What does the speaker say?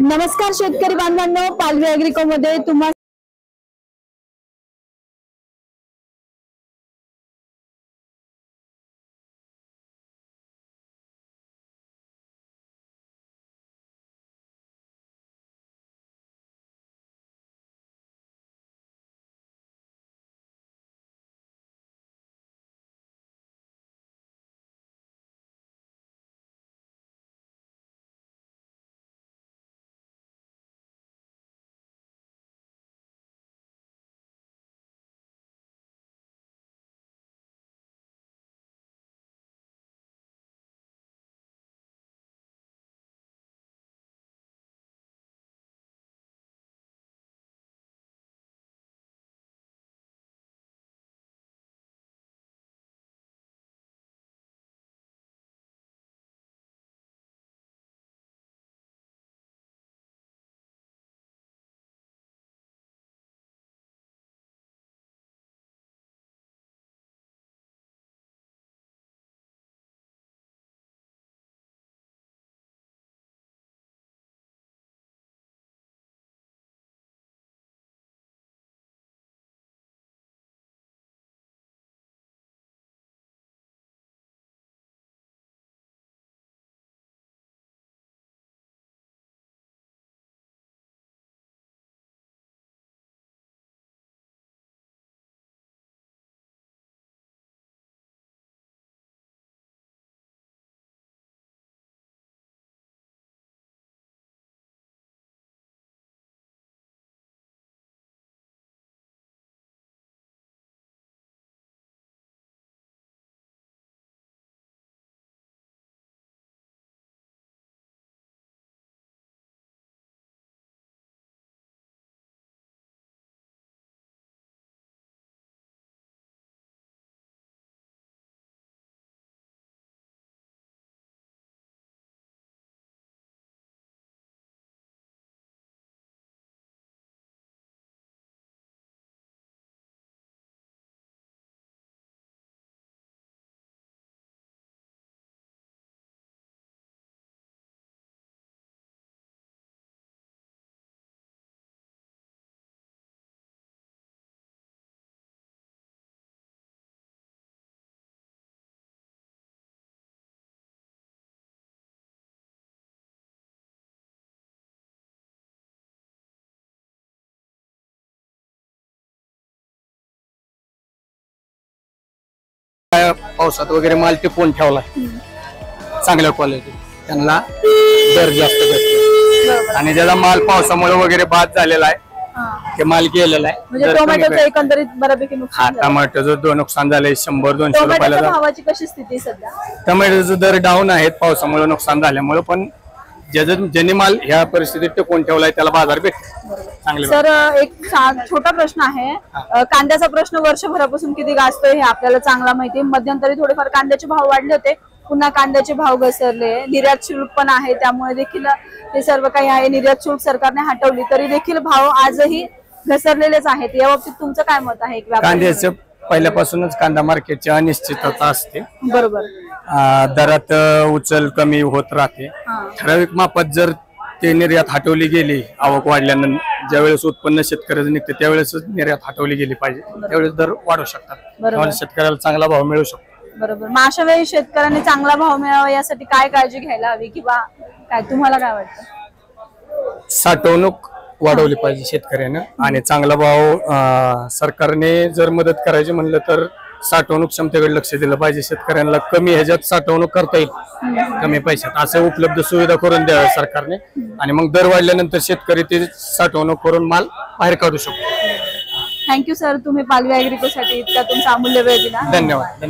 नमस्कार शेतकरी बांधवांनो, पालवी ॲग्रिको मध्ये तुम्हा पावसात वगैरे माल टिकवून ठेवला चांगल्या क्वालिटी, त्यांना दर जास्त भेटतो आणि ज्याचा माल पावसामुळे वगैरे बाद झालेला आहे ते माल गेलेला आहे. म्हणजे टोमॅटोचं एकंदरीत बऱ्यापैकी नुकसान झालं. टोमॅटोचं नुकसान झालंय 100-200 रुपयाला. टोमॅटोच्या भावाची कशी स्थिती सध्या? टोमॅटोचं दर डाऊन आहेत पावसामुळे नुकसान झाल्यामुळे, पण ज्यांनी माल ह्या परिस्थितीत टिकवून ठेवलाय त्याला बाजार भेटतो चांगले. सर, एक छोटा प्रश्न आहे. कांद्याचा प्रश्न वर्षभरापासून किती गाजतोय हे आपल्याला चांगला माहिती. मध्यंतरी थोडेफार कांद्याचे भाव वाढले होते, पुन्हा कांद्याचे भाव घसरले. निर्यात शुल्क पण आहे, त्यामुळे देखील हे सर्व काही आहे. निर्यात शुल्क सरकारने हटवली तरी देखील भाव आजही घसरलेलेच आहेत. या बाबतीत तुमचं काय मत आहे? कांद्याचं पहिल्यापासूनच कांदा मार्केटची अनिश्चितता असते. बरोबर. दरात उचल कमी होत राहते. ठराविक मापात जर ते निर्यात हटवली गेली, आवक वाढल्यानंतर ज्यावेळेस उत्पन्न शेतकऱ्याचं निघते त्यावेळेस निर्यात हटवली गेली पाहिजे, त्यावेळेस दर वाढू शकतात, त्यामुळे शेतकऱ्याला चांगला भाव मिळू शकतो. बरोबर. मग अशा वेळी शेतकऱ्यांनी चांगला भाव मिळावा यासाठी काय काळजी घ्यायला हवी किंवा काय तुम्हाला काय वाटतं? साठवणूक वाढवली पाहिजे शेतकऱ्यानं आणि चांगला भाव सरकारने जर मदत करायची म्हणलं तर साठवणूक क्षमतेकडे लक्ष दिलं पाहिजे. शेतकऱ्यांना कमी ह्याच्यात साठवणूक करता येईल, कमी पैशात असं उपलब्ध सुविधा करून द्याव्या सरकारने, आणि मग दर वाढल्यानंतर शेतकरी ते साठवणूक करून माल बाहेर काढू शकतो. थँक्यू सर, तुम्ही पालवी ॲग्रिकोसाठी इतका तुमचा अमूल्य वेळ दिला. धन्यवाद.